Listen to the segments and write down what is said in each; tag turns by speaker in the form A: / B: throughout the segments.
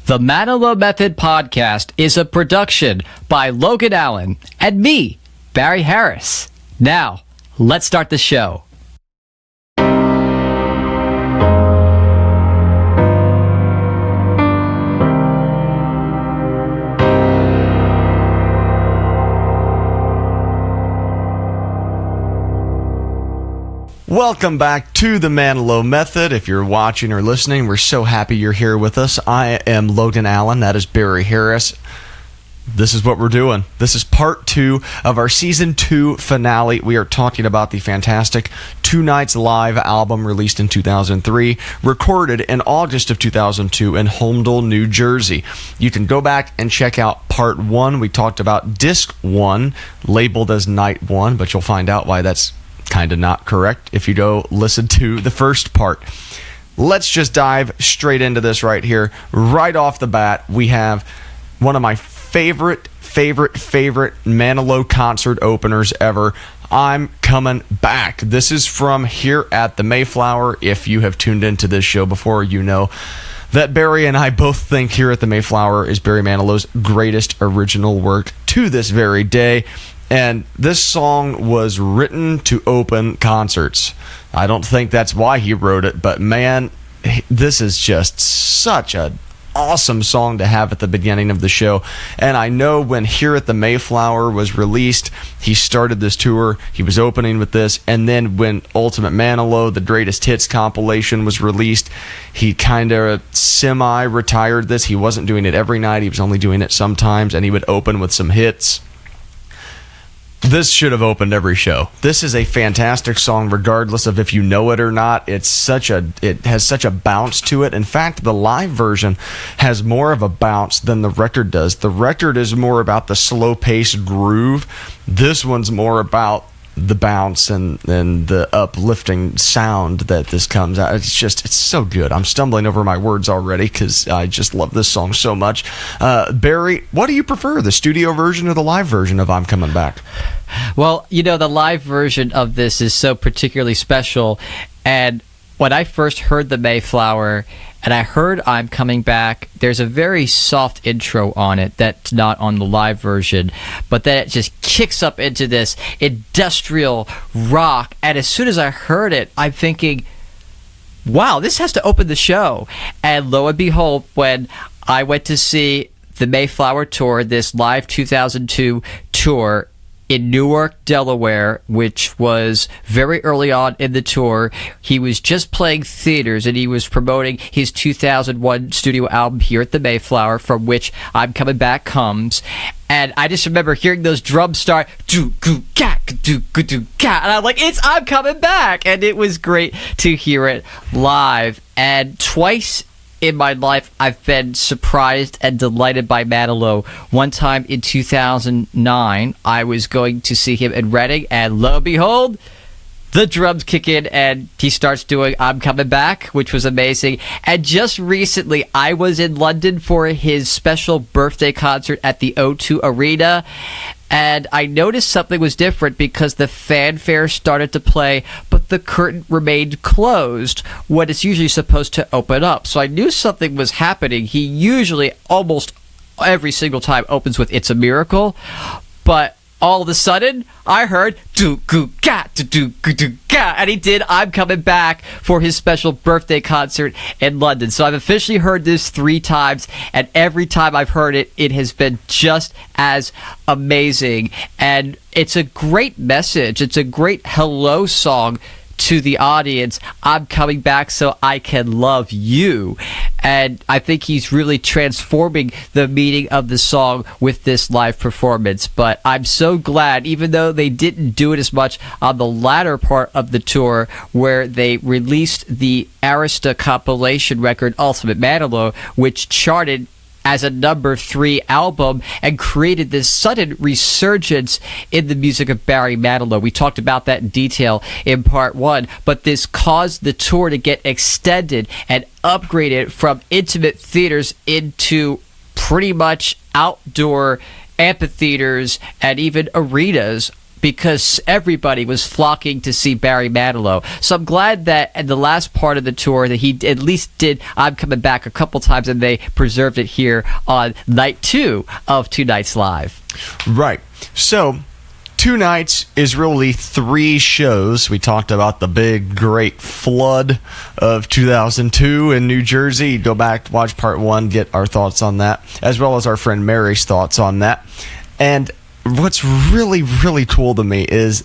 A: The Manilow Method podcast is a production by Logan Allen and me, Barry Harris. Now, let's start the show.
B: Welcome back to the Manilow Method. If you're watching or listening, we're so happy you're here with us. I am Logan Allen. That is Barry Harris. This is what we're doing. This is part 2 of our Season 2 finale. We are talking about the fantastic 2Nights live album released in 2003, recorded in August of 2002 in Holmdel, New Jersey. You can go back and check out part 1. We talked about disc 1, labeled as Night 1, but you'll find out why that's kind of not correct if you go listen to the first part. Let's just dive straight into this right here. Right off the bat, we have one of my favorite Manilow concert openers ever. I'm Coming Back. This is from Here at the Mayflower. If you have tuned into this show before, you know that Barry and I both think Here at the Mayflower is Barry Manilow's greatest original work to this very day. And this song was written to open concerts. I don't think that's why he wrote it, but man, this is just such an awesome song to have at the beginning of the show. And I know when Here at the Mayflower was released, he started this tour, he was opening with this, and then when Ultimate Manilow, the Greatest Hits compilation, was released, he kind of semi-retired this. He wasn't doing it every night, he was only doing it sometimes, and he would open with some hits. This should have opened every show. This is a fantastic song, regardless of if you know it or not. It has such a bounce to it. In fact, the live version has more of a bounce than the record does. The record is more about the slow-paced groove. This one's more about the bounce and the uplifting sound that this comes out. It's so good. I'm stumbling over my words already because I just love this song so much. Barry, what do you prefer, the studio version or the live version of I'm Coming Back?
A: Well, you know, the live version of this is so particularly special. And when I first heard the Mayflower and I heard I'm Coming Back, there's a very soft intro on it that's not on the live version, but then it just kicks up into this industrial rock. And as soon as I heard it, I'm thinking, wow, this has to open the show. And lo and behold, when I went to see the Mayflower tour, this live 2002 tour, in Newark, Delaware, which was very early on in the tour. He was just playing theaters and he was promoting his 2001 studio album Here at the Mayflower, from which I'm Coming Back comes. And I just remember hearing those drums start, do-goo-ga, do-goo-do-ga, and I'm like, I'm Coming Back! And it was great to hear it live. And twice in my life, I've been surprised and delighted by Manilow. One time in 2009, I was going to see him in Reading, and lo and behold, the drums kick in, and he starts doing I'm Coming Back, which was amazing. And just recently, I was in London for his special birthday concert at the O2 Arena, and I noticed something was different because the fanfare started to play, but the curtain remained closed when it's usually supposed to open up. So I knew something was happening. He usually, almost every single time, opens with It's a Miracle, but all of a sudden, I heard do-goo-ga, do-goo-ga, and he did I'm Coming Back for his special birthday concert in London. So I've officially heard this 3 times, and every time I've heard it, it has been just as amazing. And it's a great message. It's a great hello song to the audience. I'm coming back so I can love you. And I think he's really transforming the meaning of the song with this live performance. But I'm so glad, even though they didn't do it as much on the latter part of the tour, where they released the Arista compilation record Ultimate Manilow, which charted as a number 3 album and created this sudden resurgence in the music of Barry Manilow. We talked about that in detail in part 1, but this caused the tour to get extended and upgraded from intimate theaters into pretty much outdoor amphitheaters and even arenas, because everybody was flocking to see Barry Manilow. So I'm glad that in the last part of the tour that he at least did I'm Coming Back a couple times, and they preserved it here on night 2 of 2Nights Live.
B: Right. So 2Nights is really 3 shows. We talked about the big, great flood of 2002 in New Jersey. Go back, watch part 1, get our thoughts on that, as well as our friend Mary's thoughts on that. And what's really, really cool to me is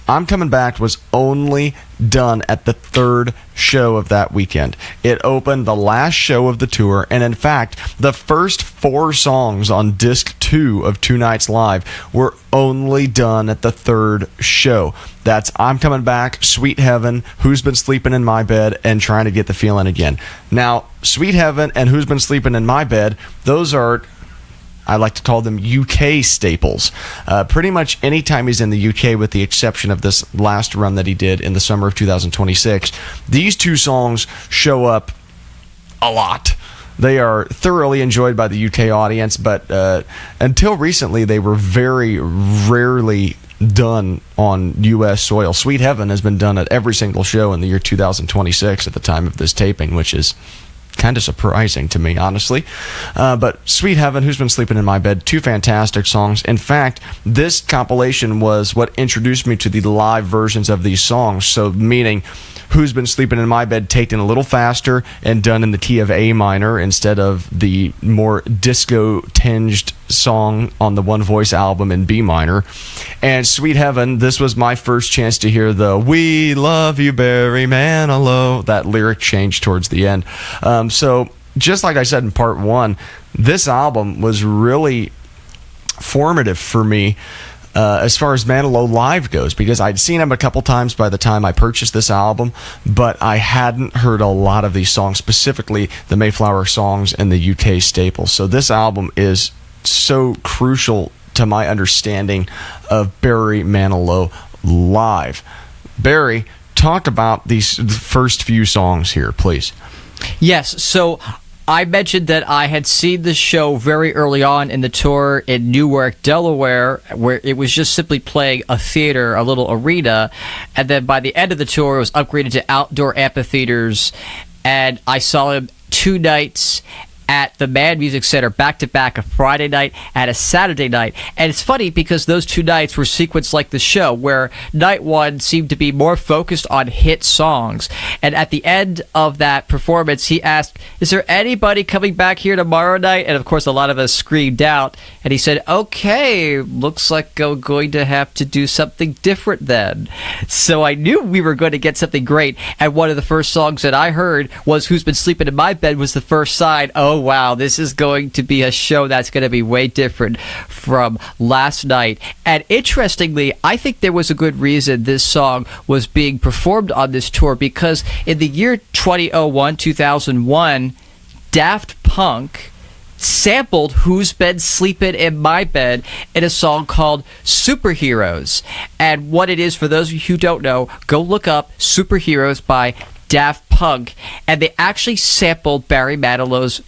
B: I'm Coming Back was only done at the 3rd show of that weekend. It opened the last show of the tour, and in fact, the first 4 songs on disc 2 of 2Nights Live were only done at the 3rd show. That's I'm Coming Back, Sweet Heaven, Who's Been Sleeping in My Bed, and Trying to Get the Feeling Again. Now, Sweet Heaven and Who's Been Sleeping in My Bed, those are, I like to call them UK staples. Pretty much anytime he's in the UK, with the exception of this last run that he did in the summer of 2026, these 2 songs show up a lot. They are thoroughly enjoyed by the UK audience, but until recently, they were very rarely done on US soil. Sweet Heaven has been done at every single show in the year 2026 at the time of this taping, which is kind of surprising to me, honestly. But Sweet Heaven, Who's Been Sleeping in My Bed, 2 fantastic songs. In fact, this compilation was what introduced me to the live versions of these songs. So meaning Who's Been Sleeping in My Bed taken a little faster and done in the key of A minor instead of the more disco-tinged song on the One Voice album in B minor. And Sweet Heaven, this was my first chance to hear the "We Love You, Barry Manilow," that lyric change towards the end. So just like I said in part 1, this album was really formative for me as far as Manilow Live goes, because I'd seen him a couple times by the time I purchased this album, but I hadn't heard a lot of these songs, specifically the Mayflower songs and the UK staples. So this album is so crucial to my understanding of Barry Manilow Live. Barry, talk about these first few songs here, please.
A: Yes, so I mentioned that I had seen the show very early on in the tour in Newark, Delaware, where it was just simply playing a theater, a little arena, and then by the end of the tour, it was upgraded to outdoor amphitheaters, and I saw him 2 nights at the Mad Music Center, back-to-back, a Friday night and a Saturday night. And it's funny because those 2 nights were sequenced like the show, where night 1 seemed to be more focused on hit songs. And at the end of that performance, he asked, "Is there anybody coming back here tomorrow night?" And of course, a lot of us screamed out. And he said, "Okay, looks like I'm going to have to do something different then." So I knew we were going to get something great. And one of the first songs that I heard was "Who's Been Sleeping in My Bed" was the first side. Oh, wow, this is going to be a show that's going to be way different from last night. And interestingly, I think there was a good reason this song was being performed on this tour, because in the year 2001, Daft Punk sampled "Who's Been Sleeping in My Bed" in a song called Superheroes. And what it is, for those of you who don't know, go look up Superheroes by Daft Punk, and they actually sampled Barry Manilow's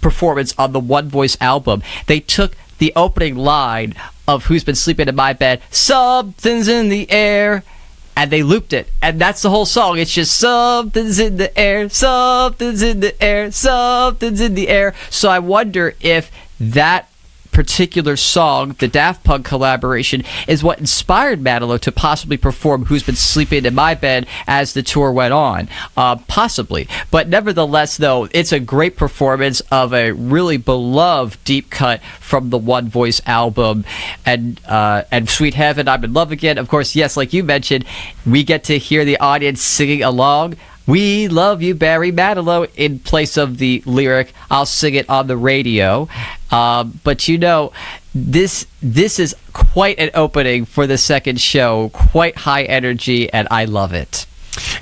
A: performance on the One Voice album. They took the opening line of "Who's Been Sleeping in My Bed," "Something's in the air," and they looped it, and that's the whole song. It's just something's in the air, something's in the air, something's in the air. So I wonder if that particular song, the Daft Punk collaboration, is what inspired Manilow to possibly perform "Who's Been Sleeping in My Bed" as the tour went on. Possibly. But nevertheless, though, it's a great performance of a really beloved deep cut from the One Voice album. And Sweet Heaven, I'm in Love Again. Of course, yes, like you mentioned, we get to hear the audience singing along. "We love you, Barry Manilow," in place of the lyric, "I'll sing it on the radio." But you know, this is quite an opening for the second show, quite high energy, and I love it.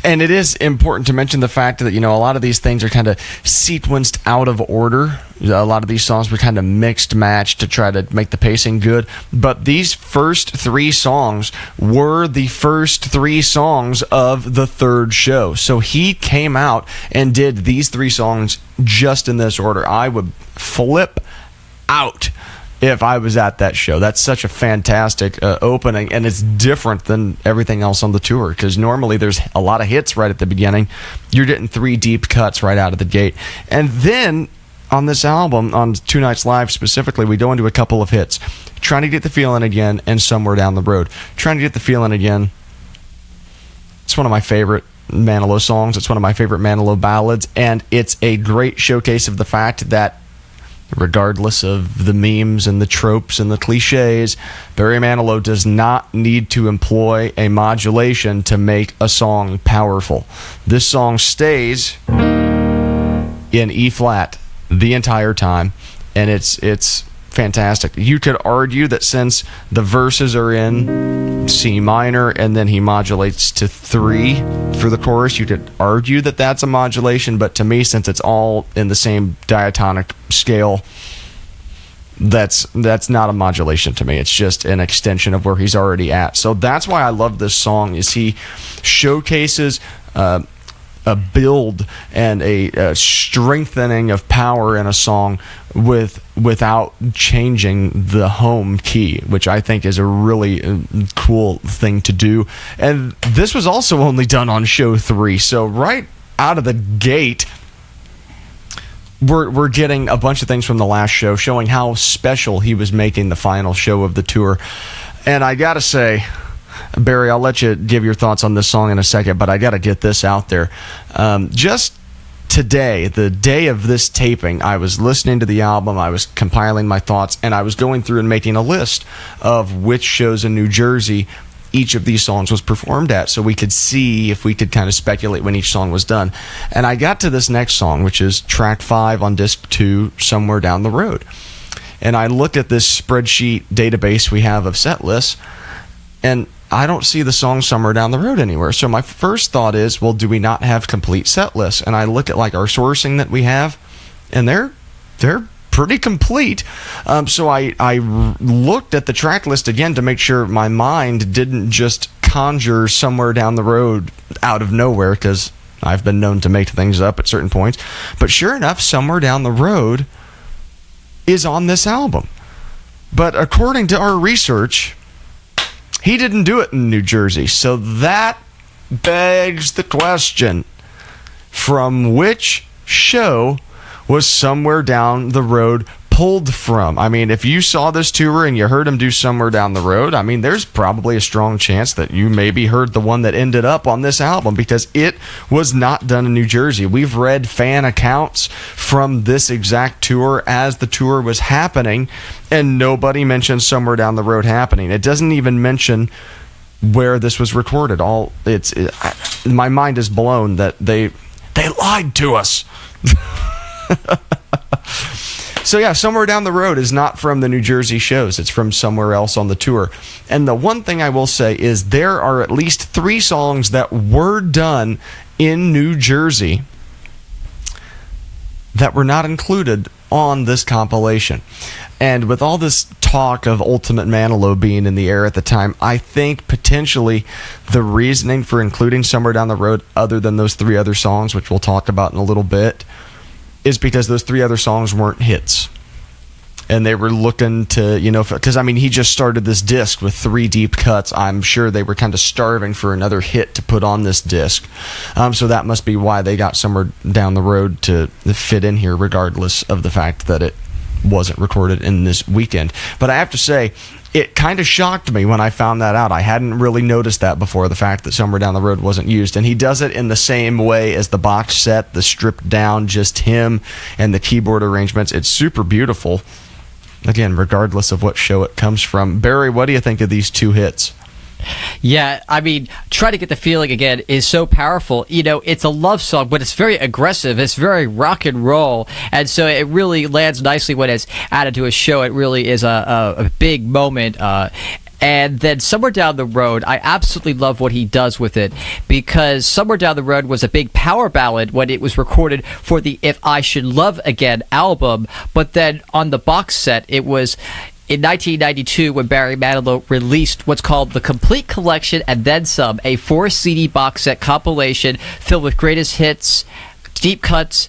B: And it is important to mention the fact that, you know, a lot of these things are kind of sequenced out of order. A lot of these songs were kind of mixed matched to try to make the pacing good. But these first 3 songs were the first 3 songs of the 3rd show. So he came out and did these 3 songs just in this order. I would flip out if I was at that show. That's such a fantastic opening, and it's different than everything else on the tour, because normally there's a lot of hits right at the beginning. You're getting 3 deep cuts right out of the gate. And then on this album, on 2Nights Live specifically, we go into a couple of hits. Trying to Get the Feeling Again and Somewhere Down the Road. Trying to Get the Feeling Again, it's one of my favorite Manilow songs. It's one of my favorite Manilow ballads, and it's a great showcase of the fact that regardless of the memes and the tropes and the cliches, Barry Manilow does not need to employ a modulation to make a song powerful. This song stays in E flat the entire time, and it's fantastic. You could argue that since the verses are in C minor and then he modulates to 3 for the chorus, you could argue that that's a modulation, but to me, since it's all in the same diatonic scale, that's not a modulation to me. It's just an extension of where he's already at. So that's why I love this song, is he showcases a build and a strengthening of power in a song without changing the home key, which I think is a really cool thing to do. And this was also only done on show 3, so right out of the gate, we're getting a bunch of things from the last show showing how special he was making the final show of the tour. And I gotta say, Barry, I'll let you give your thoughts on this song in a second, but I got to get this out there. Just today, the day of this taping, I was listening to the album, I was compiling my thoughts, and I was going through and making a list of which shows in New Jersey each of these songs was performed at, so we could see if we could kind of speculate when each song was done. And I got to this next song, which is track 5 on disc 2, Somewhere Down the Road. And I looked at this spreadsheet database we have of set lists, and I don't see the song Somewhere Down the Road anywhere. So my first thought is, well, do we not have complete set lists? And I look at like our sourcing that we have, and they're pretty complete. So I looked at the track list again to make sure my mind didn't just conjure Somewhere Down the Road out of nowhere, because I've been known to make things up at certain points. But sure enough, Somewhere Down the Road is on this album. But according to our research, he didn't do it in New Jersey. So that begs the question, from which show was Somewhere Down the Road pulled from? I mean, if you saw this tour and you heard him do Somewhere Down the Road, I mean, there's probably a strong chance that you maybe heard the one that ended up on this album, because it was not done in New Jersey. We've read fan accounts from this exact tour as the tour was happening, and nobody mentions Somewhere Down the Road happening. It doesn't even mention where this was recorded. My mind is blown that they lied to us. So yeah, Somewhere Down the Road is not from the New Jersey shows. It's from somewhere else on the tour. And the one thing I will say is there are at least 3 songs that were done in New Jersey that were not included on this compilation. And with all this talk of Ultimate Manilow being in the air at the time, I think potentially the reasoning for including Somewhere Down the Road, other than those 3 other songs, which we'll talk about in a little bit, is because those 3 other songs weren't hits. And they were looking to, because, I mean, he just started this disc with 3 deep cuts. I'm sure they were kind of starving for another hit to put on this disc. So that must be why they got Somewhere Down the Road to fit in here, regardless of the fact that it wasn't recorded in this weekend. But I have to say, it kind of shocked me when I found that out. I hadn't really noticed that before, the fact that Somewhere Down the Road wasn't used. And he does it in the same way as the box set, the stripped down, just him and the keyboard arrangements. It's super beautiful. Again, regardless of what show it comes from. Barry, what do you think of these 2 hits?
A: Yeah, I mean, Try to Get the Feeling Again is so powerful. It's a love song, but it's very aggressive. It's very rock and roll. And so it really lands nicely when it's added to a show. It really is a big moment. And then Somewhere Down the Road, I absolutely love what he does with it, because Somewhere Down the Road was a big power ballad when it was recorded for the If I Should Love Again album. But then on the box set, it was in 1992 when Barry Manilow released what's called the Complete Collection and Then Some, a 4 CD box set compilation filled with greatest hits, deep cuts,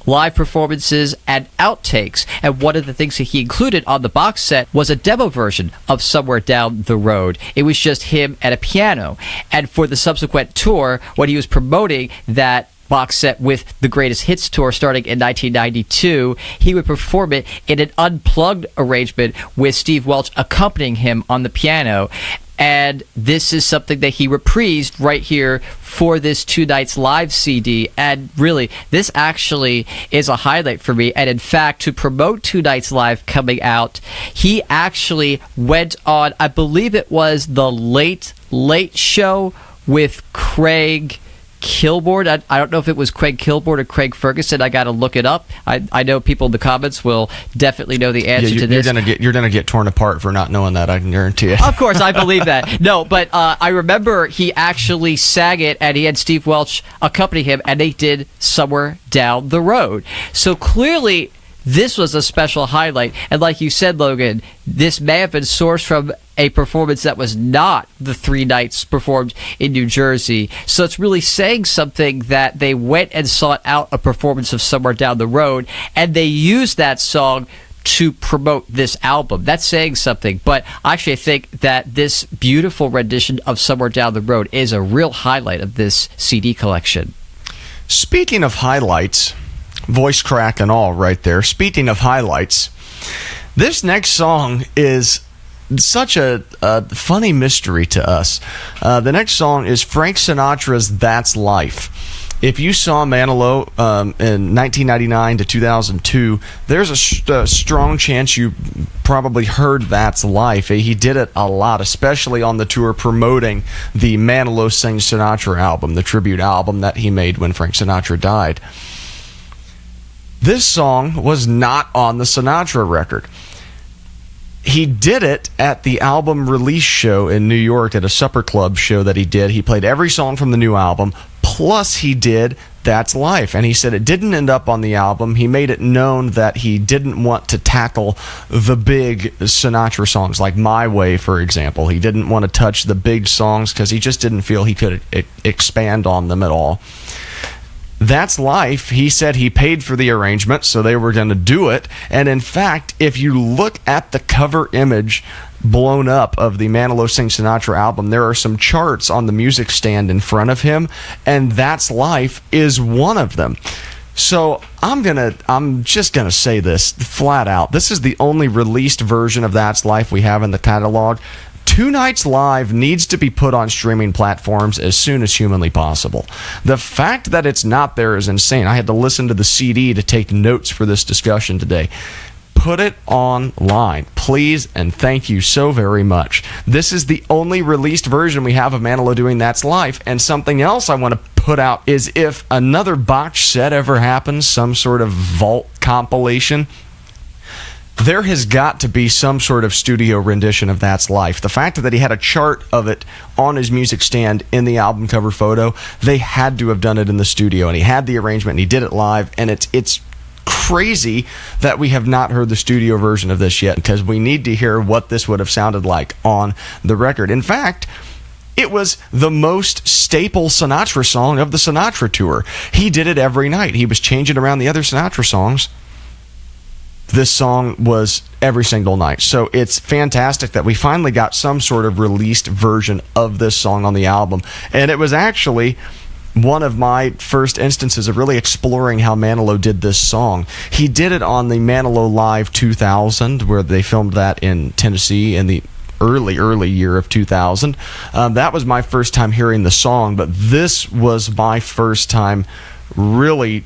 A: live performances, and outtakes. And one of the things that he included on the box set was a demo version of Somewhere Down the Road. It was just him and a piano. And for the subsequent tour, when he was promoting that box set with the Greatest Hits tour starting in 1992, he would perform it in an unplugged arrangement with Steve Welch accompanying him on the piano. And this is something that he reprised right here for this 2Nights live CD. And really, this actually is a highlight for me. And in fact, to promote 2Nights live coming out, he actually went on, I believe it was the Late Late Show with Craig Kilborn. I don't know if it was Craig Kilborn or Craig Ferguson. I got to look it up. I know people in the comments will definitely know the answer to this.
B: You're gonna get torn apart for not knowing that. I can guarantee it.
A: Of course, I believe that. No, but I remember he actually sang it, and he had Steve Welch accompany him, and they did Somewhere Down the Road. So clearly, this was a special highlight. And like you said, Logan, this may have been sourced from a performance that was not the 3 nights performed in New Jersey. So it's really saying something that they went and sought out a performance of Somewhere Down the Road, and they used that song to promote this album. That's saying something. But actually, I think that this beautiful rendition of Somewhere Down the Road is a real highlight of this CD collection.
B: Speaking of highlights, voice crack and all right there. Speaking of highlights, this next song is such a funny mystery to us. The next song is Frank Sinatra's That's Life. If you saw Manilow in 1999 to 2002, there's a strong chance you probably heard That's Life. He did it a lot, especially on the tour promoting the Manilow Sings Sinatra album, the tribute album that he made when Frank Sinatra died. This song was not on the Sinatra record. He did it at the album release show in New York at a supper club show that he did. He played every song from the new album, plus he did That's Life. And he said it didn't end up on the album. He made it known that he didn't want to tackle the big Sinatra songs, like My Way, for example. He didn't want to touch the big songs because he just didn't feel he could expand on them at all. That's Life, he said he paid for the arrangement, so they were going to do it. And in fact, if you look at the cover image blown up of the Manilow Sing Sinatra album, there are some charts on the music stand in front of him, and That's Life is one of them. So I'm just gonna say this flat out. This is the only released version of That's Life we have in the catalog. 2Nights Live needs to be put on streaming platforms as soon as humanly possible. The fact that it's not there is insane. I had to listen to the CD to take notes for this discussion today. Put it online, please, and thank you so very much. This is the only released version we have of Manilow doing That's Life. And something else I want to put out is if another box set ever happens, some sort of vault compilation, there has got to be some sort of studio rendition of That's Life. The fact that he had a chart of it on his music stand in the album cover photo, they had to have done it in the studio, and he had the arrangement and he did it live, and it's crazy that we have not heard the studio version of this yet, because we need to hear what this would have sounded like on the record. In fact, it was the most staple Sinatra song of the Sinatra tour. He did it every night. He was changing around the other Sinatra songs. This song was every single night. So it's fantastic that we finally got some sort of released version of this song on the album. And it was actually one of my first instances of really exploring how Manilow did this song. He did it on the Manilow Live 2000, where they filmed that in Tennessee in the early year of 2000. That was my first time hearing the song, but this was my first time really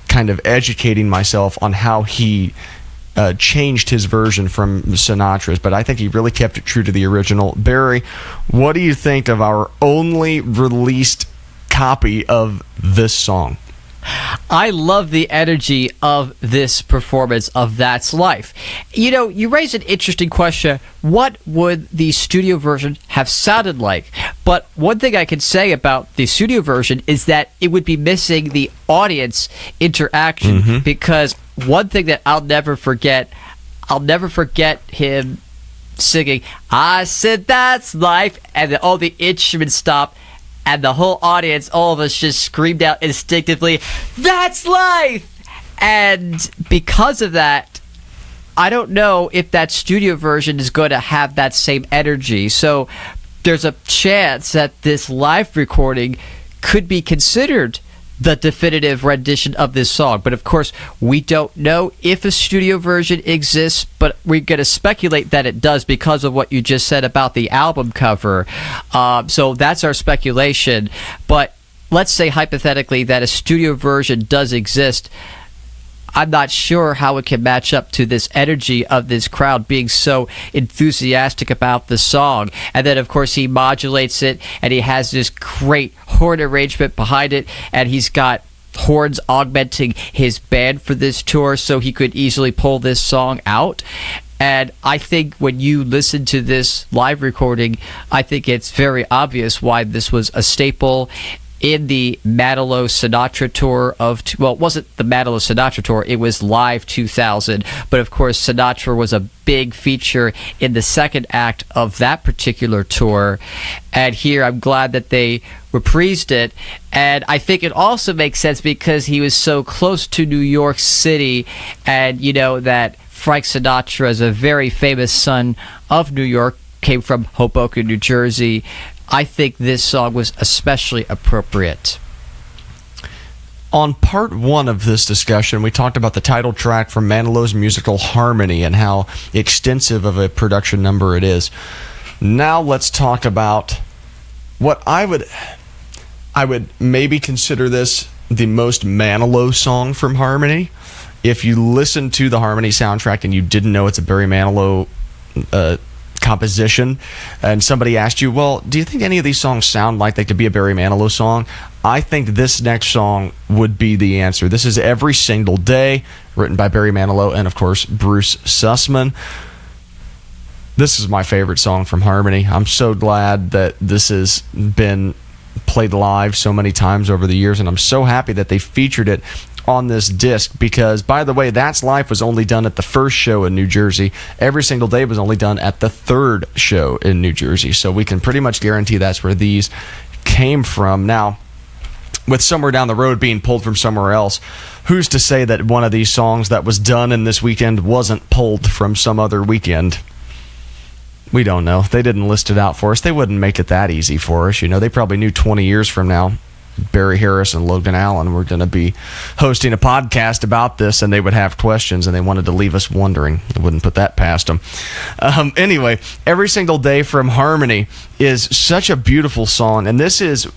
B: kind of educating myself on how he changed his version from Sinatra's, but I think he really kept it true to the original. Barry, what do you think of our only released copy of this song?
A: I love the energy of this performance of That's Life. You know, you raise an interesting question. What would the studio version have sounded like? But one thing I can say about the studio version is that it would be missing the audience interaction, because one thing that I'll never forget him singing, I said that's life, and then all the instruments stop, and the whole audience, all of us just screamed out instinctively, that's life! And because of that, I don't know if that studio version is going to have that same energy. So there's a chance that this live recording could be considered the definitive rendition of this song. But of course, we don't know if a studio version exists, but we're going to speculate that it does because of what you just said about the album cover. So that's our speculation. But let's say hypothetically that a studio version does exist. I'm not sure how it can match up to this energy of this crowd being so enthusiastic about the song. And then, of course, he modulates it, and he has this great horn arrangement behind it, and he's got horns augmenting his band for this tour, so he could easily pull this song out. And I think when you listen to this live recording, I think it's very obvious why this was a staple in the Manilow Sinatra tour well, it wasn't the Manilow Sinatra tour, it was Live 2000. But of course, Sinatra was a big feature in the second act of that particular tour. And here, I'm glad that they reprised it. And I think it also makes sense because he was so close to New York City, and you know that Frank Sinatra is a very famous son of New York, came from Hoboken, New Jersey. I think this song was especially appropriate.
B: On part one of this discussion, we talked about the title track from Manilow's musical Harmony and how extensive of a production number it is. Now let's talk about what I would maybe consider this the most Manilow song from Harmony. If you listen to the Harmony soundtrack and you didn't know it's a Barry Manilow composition, and somebody asked you, well, do you think any of these songs sound like they could be a Barry Manilow song? I think this next song would be the answer. This is Every Single Day, written by Barry Manilow and, of course, Bruce Sussman. This is my favorite song from Harmony. I'm so glad that this has been played live so many times over the years, and I'm so happy that they featured it on this disc, because, by the way, That's Life was only done at the first show in New Jersey. Every Single Day was only done at the third show in New Jersey, so we can pretty much guarantee that's where these came from. Now, with Somewhere Down the Road being pulled from somewhere else, who's to say that one of these songs that was done in this weekend wasn't pulled from some other weekend? We don't know. They didn't list it out for us. They wouldn't make it that easy for us. You know, they probably knew 20 years from now Barry Harris and Logan Allen were going to be hosting a podcast about this, and they would have questions, and they wanted to leave us wondering. I wouldn't put that past them. Anyway, Every Single Day from Harmony is such a beautiful song, and this is,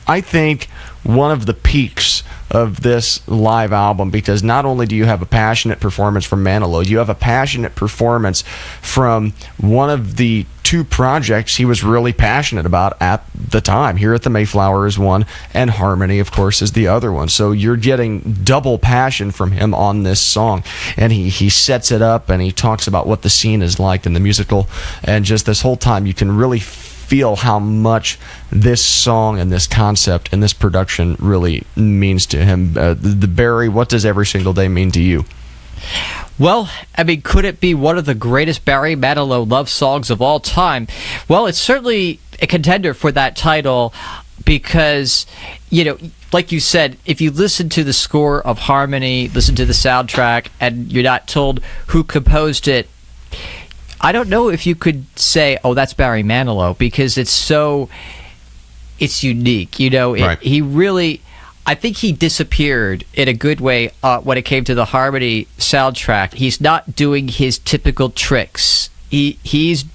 B: I think, one of the peaks of this live album, because not only do you have a passionate performance from Manilow, you have a passionate performance from one of the two projects he was really passionate about at the time. Here at the Mayflower is one, and Harmony, of course, is the other one. So you're getting double passion from him on this song. And he sets it up, and he talks about what the scene is like in the musical. And just this whole time, you can really feel how much this song and this concept and this production really means to him. The Barry, what does Every Single Day mean to you?
A: Well, I mean, could it be one of the greatest Barry Manilow love songs of all time? Well, it's certainly a contender for that title because, you know, like you said, if you listen to the score of Harmony, listen to the soundtrack, and you're not told who composed it, I don't know if you could say, oh, that's Barry Manilow, because it's unique. You know,
B: right.
A: He really, I think he disappeared in a good way when it came to the Harmony soundtrack. He's not doing his typical tricks. He's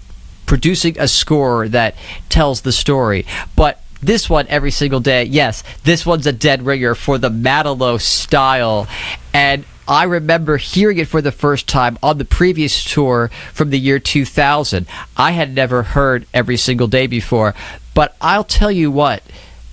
A: producing a score that tells the story. But this one, Every Single Day, yes, this one's a dead ringer for the Manilow style. And I remember hearing it for the first time on the previous tour from the year 2000. I had never heard Every Single Day before, but I'll tell you what,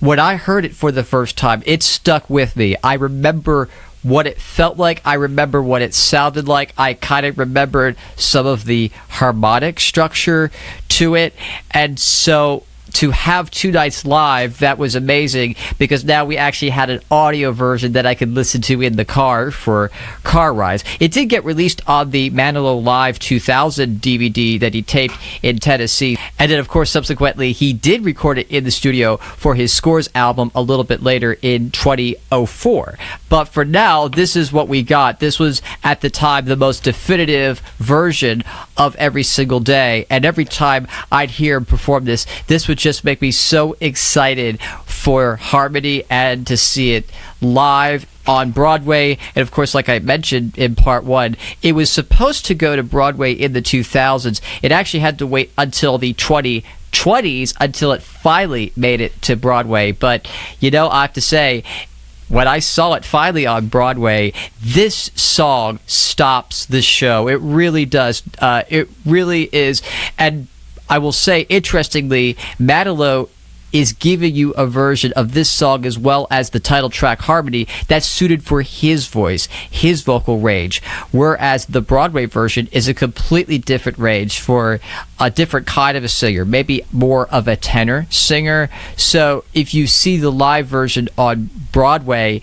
A: when I heard it for the first time, it stuck with me. I remember what it felt like. I remember what it sounded like. I kind of remembered some of the harmonic structure to it. And so to have 2Nights live, that was amazing, because now we actually had an audio version that I could listen to in the car for car rides. It did get released on the Manilow Live 2000 DVD that he taped in Tennessee, and then of course subsequently he did record it in the studio for his Scores album a little bit later in 2004. But for now, this is what we got. This was at the time the most definitive version of Every Single Day, and every time I'd hear him perform this would just make me so excited for Harmony and to see it live on Broadway. And of course, like I mentioned in part one, it was supposed to go to Broadway in the 2000s. It actually had to wait until the 2020s until it finally made it to Broadway. But I have to say, when I saw it finally on Broadway, this song stops the show. It really does. It really is. And I will say, interestingly, Manilow is giving you a version of this song as well as the title track Harmony that's suited for his voice, his vocal range, whereas the Broadway version is a completely different range for a different kind of a singer, maybe more of a tenor singer. So if you see the live version on Broadway,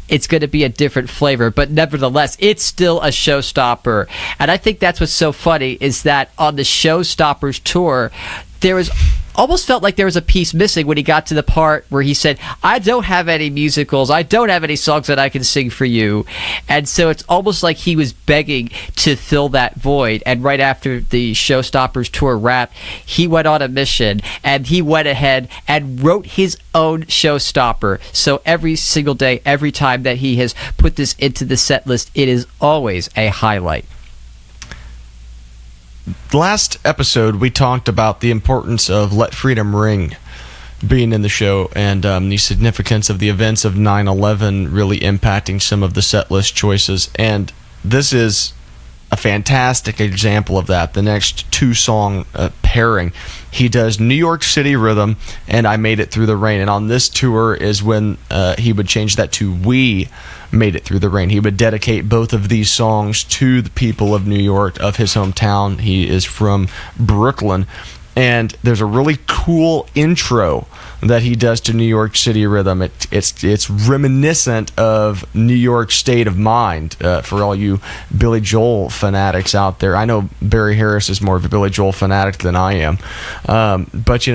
A: it's going to be a different flavor, but nevertheless, it's still a showstopper. And I think that's what's so funny, is that on the Showstoppers tour, there was almost felt like there was a piece missing when he got to the part where he said, I don't have any musicals, I don't have any songs that I can sing for you. And so it's almost like he was begging to fill that void. And right after the Showstoppers tour wrapped, he went on a mission, and he went ahead and wrote his own showstopper. So every single day, every time that he has put this into the set list, it is always a highlight.
B: Last episode, we talked about the importance of Let Freedom Ring being in the show, and the significance of the events of 9/11 really impacting some of the set list choices. And this is a fantastic example of that. The next two-song pairing, he does New York City Rhythm and I Made It Through the Rain. And on this tour is when he would change that to We Made It Through the Rain. He would dedicate both of these songs to the people of New York, of his hometown. He is from Brooklyn. And there's a really cool intro that he does to New York City Rhythm. It's reminiscent of New York State of Mind for all you Billy Joel fanatics out there. I know Barry Harris is more of a Billy Joel fanatic than I am. But,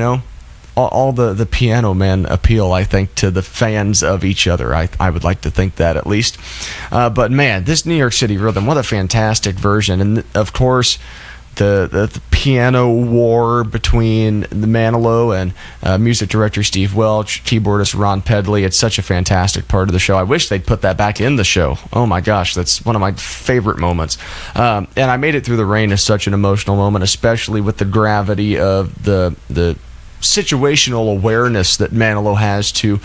B: all the Piano Man appeal, I think, to the fans of each other. I would like to think that, at least. But, man, this New York City Rhythm, what a fantastic version. And, of course, the piano war between the Manilow and music director Steve Welch, keyboardist Ron Pedley. It's such a fantastic part of the show. I wish they'd put that back in the show. Oh my gosh, that's one of my favorite moments. And I Made It Through the Rain is such an emotional moment, especially with the gravity of the situational awareness that Manilow has to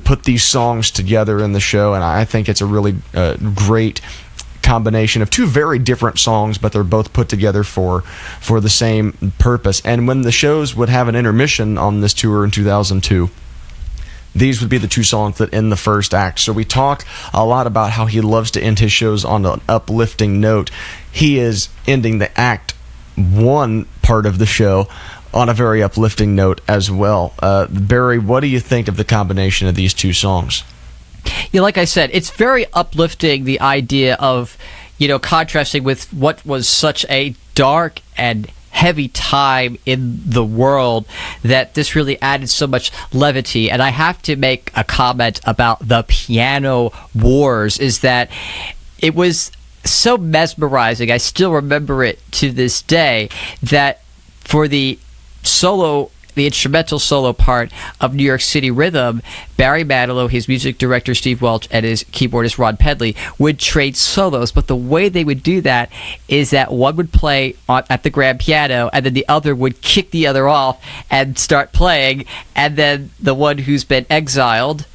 B: put these songs together in the show. And I think it's a really great combination of two very different songs, but they're both put together for the same purpose. And when the shows would have an intermission on this tour in 2002, these would be the two songs that end the first act. So we talk a lot about how he loves to end his shows on an uplifting note. He is ending the act one part of the show on a very uplifting note as well. Barry, what do you think of the combination of these two songs?
A: Yeah, like I said, it's very uplifting, the idea of, contrasting with what was such a dark and heavy time in the world, that this really added so much levity. And I have to make a comment about the piano wars, is that it was so mesmerizing. I still remember it to this day, that for the instrumental solo part of New York City Rhythm, Barry Manilow, his music director Steve Welch, and his keyboardist Ron Pedley would trade solos. But the way they would do that is that one would play at the grand piano, and then the other would kick the other off and start playing, and then the one who's been exiled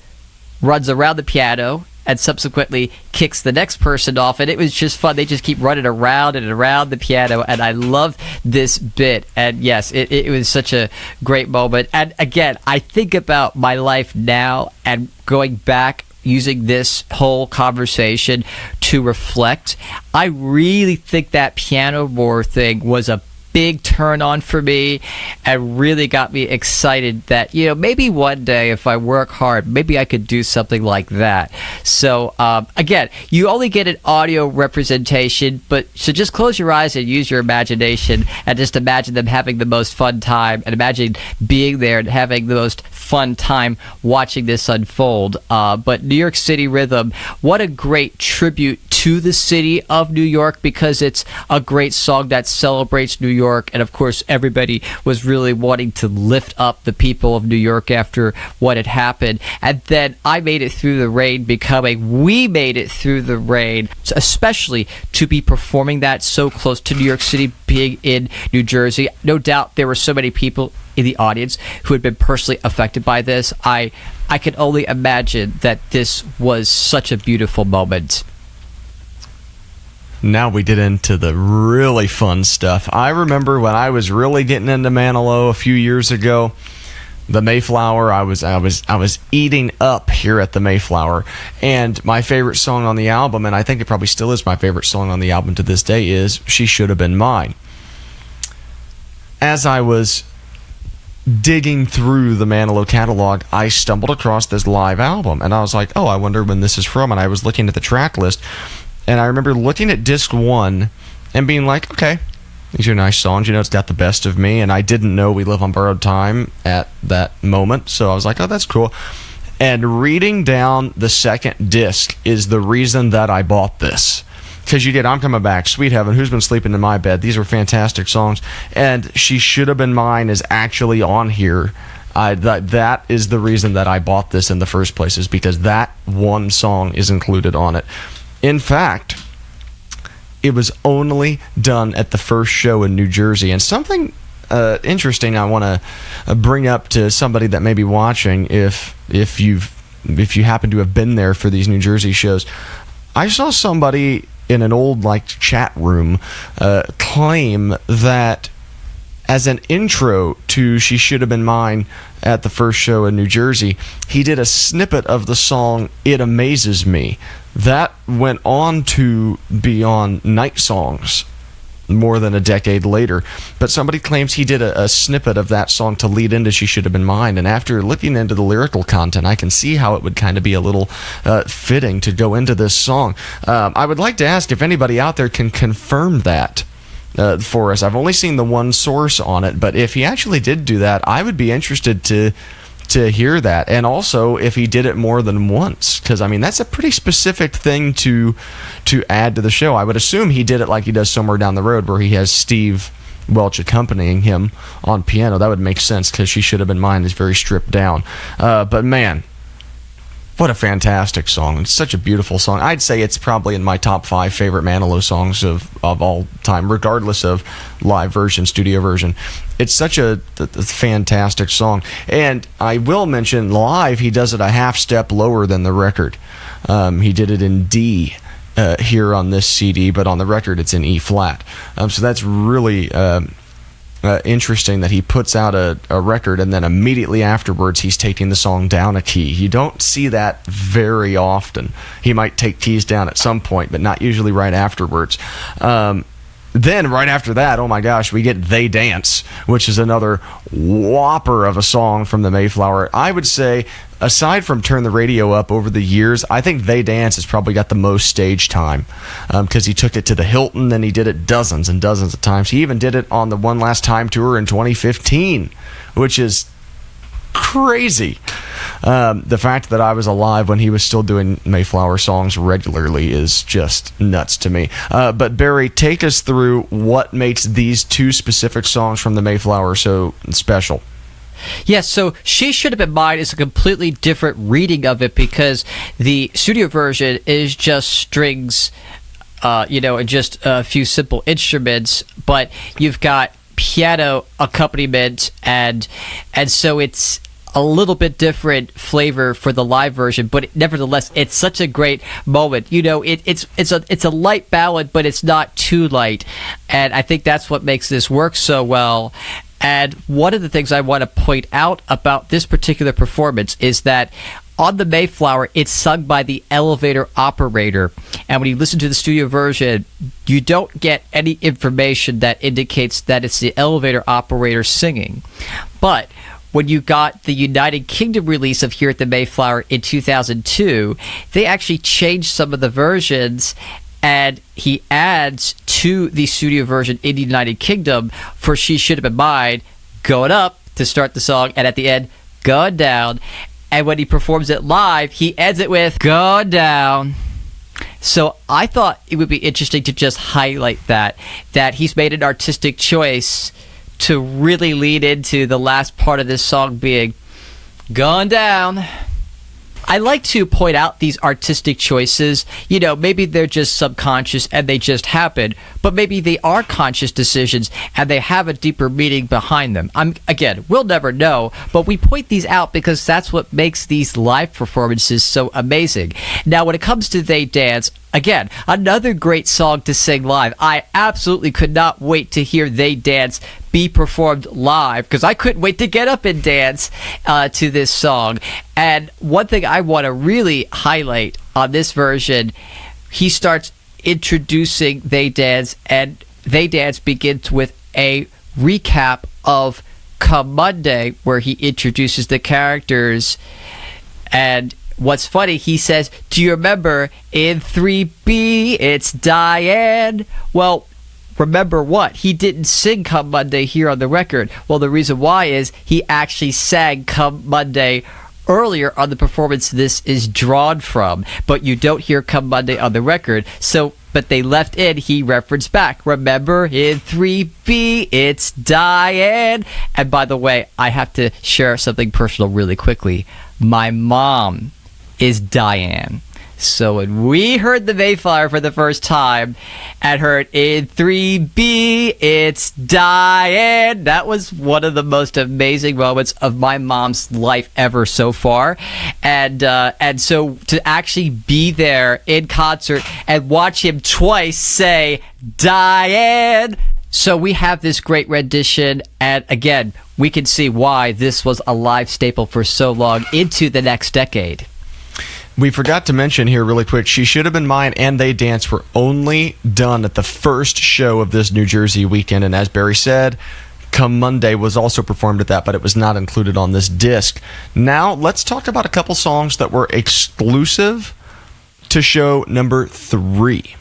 A: runs around the piano and subsequently kicks the next person off. And it was just fun. They just keep running around and around the piano, and I love this bit. And yes, it was such a great moment. And again, I think about my life now and going back, using this whole conversation to reflect. I really think that piano war thing was a big turn on for me and really got me excited that, maybe one day if I work hard, maybe I could do something like that. So, again, you only get an audio representation, so just close your eyes and use your imagination and just imagine them having the most fun time and imagine being there and having the most fun time watching this unfold. But New York City Rhythm, what a great tribute to the city of New York, because it's a great song that celebrates New York, and of course everybody was really wanting to lift up the people of New York after what had happened. And then I Made It Through the Rain becoming We Made It Through the Rain, especially to be performing that so close to New York City, being in New Jersey. No doubt there were so many people in the audience who had been personally affected by this. I can only imagine that this was such a beautiful moment.
B: Now we get into the really fun stuff. I remember when I was really getting into Manilow a few years ago, the Mayflower, I was eating up here at the Mayflower, and my favorite song on the album, and I think it probably still is my favorite song on the album to this day, is She Shoulda Been Mine. As I was digging through the Manilow catalog, I stumbled across this live album, and I was like, oh, I wonder when this is from, and I was looking at the track list, and I remember looking at disc 1 and being like, okay, these are nice songs, it's got The Best of Me, and I didn't know We Live on Borrowed Time at that moment, so I was like, oh, that's cool. And reading down the second disc is the reason that I bought this. Because you get I'm Coming Back, Sweet Heaven, Who's Been Sleeping in My Bed. These are fantastic songs. And She Shoulda Been Mine is actually on here. That is the reason that I bought this in the first place, is because that one song is included on it. In fact, it was only done at the first show in New Jersey. And something interesting I want to bring up to somebody that may be watching, if you happen to have been there for these New Jersey shows. I saw somebody in an old chat room claim that as an intro to She Shoulda Been Mine at the first show in New Jersey, he did a snippet of the song It Amazes Me. That went on to be on Night Songs more than a decade later, but somebody claims he did a snippet of that song to lead into She Shoulda Been Mine, and after looking into the lyrical content, I can see how it would kind of be a little fitting to go into this song. I would like to ask if anybody out there can confirm that for us. I've only seen the one source on it, but if he actually did do that, I would be interested to hear that, and also if he did it more than once, because that's a pretty specific thing to add to the show. I would assume he did it like he does Somewhere Down the Road, where he has Steve Welch accompanying him on piano. That would make sense, because She Shoulda Been Mine is very stripped down. But man, what a fantastic song. It's such a beautiful song. I'd say it's probably in my top 5 favorite Manilow songs of all time, regardless of live version, studio version. It's such a fantastic song. And I will mention, live, he does it a half step lower than the record. He did it in D here on this CD, but on the record it's in E flat. So that's really interesting that he puts out a record and then immediately afterwards he's taking the song down a key. You don't see that very often. He might take keys down at some point, but not usually right afterwards. Then right after that, oh my gosh, we get They Dance, which is another whopper of a song from the Mayflower. I would say, aside from Turn the Radio Up over the years, I think They Dance has probably got the most stage time, because he took it to the Hilton, and he did it dozens and dozens of times. He even did it on the One Last Time tour in 2015, which is crazy. The fact that I was alive when he was still doing Mayflower songs regularly is just nuts to me. But Barry, take us through what makes these two specific songs from the Mayflower so special.
A: Yes, so She Shoulda Been Mine is a completely different reading of it, because the studio version is just strings, and just a few simple instruments, but you've got piano accompaniment, and so it's a little bit different flavor for the live version, but nevertheless, it's such a great moment. It's a light ballad, but it's not too light, and I think that's what makes this work so well. And one of the things I want to point out about this particular performance is that on the Mayflower, it's sung by the elevator operator. And when you listen to the studio version, you don't get any information that indicates that it's the elevator operator singing. But when you got the United Kingdom release of Here at the Mayflower in 2002, they actually changed some of the versions, and he adds to the studio version in the United Kingdom for She Should Have Been Mine, going up to start the song, and at the end, going down. And when he performs it live, he ends it with "Go Down." So I thought it would be interesting to just highlight that he's made an artistic choice to really lean into the last part of this song being "Gone Down." I like to point out these artistic choices. You know, maybe they're just subconscious and they just happen, but maybe they are conscious decisions and they have a deeper meaning behind them. Again, we'll never know, but we point these out because that's what makes these live performances so amazing. Now, when it comes to They Dance, again, another great song to sing live. I absolutely could not wait to hear They Dance be performed live because I couldn't wait to get up and dance to this song. And one thing I want to really highlight on this version, he starts introducing They Dance, and They Dance begins with a recap of Come Monday, where he introduces the characters. And what's funny, he says, "Do you remember in 3B, it's Diane?" Well, remember what? He didn't sing Come Monday here on the record. Well, the reason why is he actually sang Come Monday earlier on the performance this is drawn from, but you don't hear Come Monday on the record. So, but they left in, he referenced back, "Remember in 3B, it's Diane." And by the way, I have to share something personal really quickly. My mom is Diane. So when we heard the Mayflower for the first time and heard in 3B, it's Diane, that was one of the most amazing moments of my mom's life ever so far. And so to actually be there in concert and watch him twice say Diane. So we have this great rendition, and again, we can see why this was a live staple for so long into the next decade.
B: We forgot to mention here really quick, She Should Have Been Mine and They Dance were only done at the first show of this New Jersey weekend, and as Barry said, Come Monday was also performed at that, but it was not included on this disc. Now, let's talk about a couple songs that were exclusive to show number 3.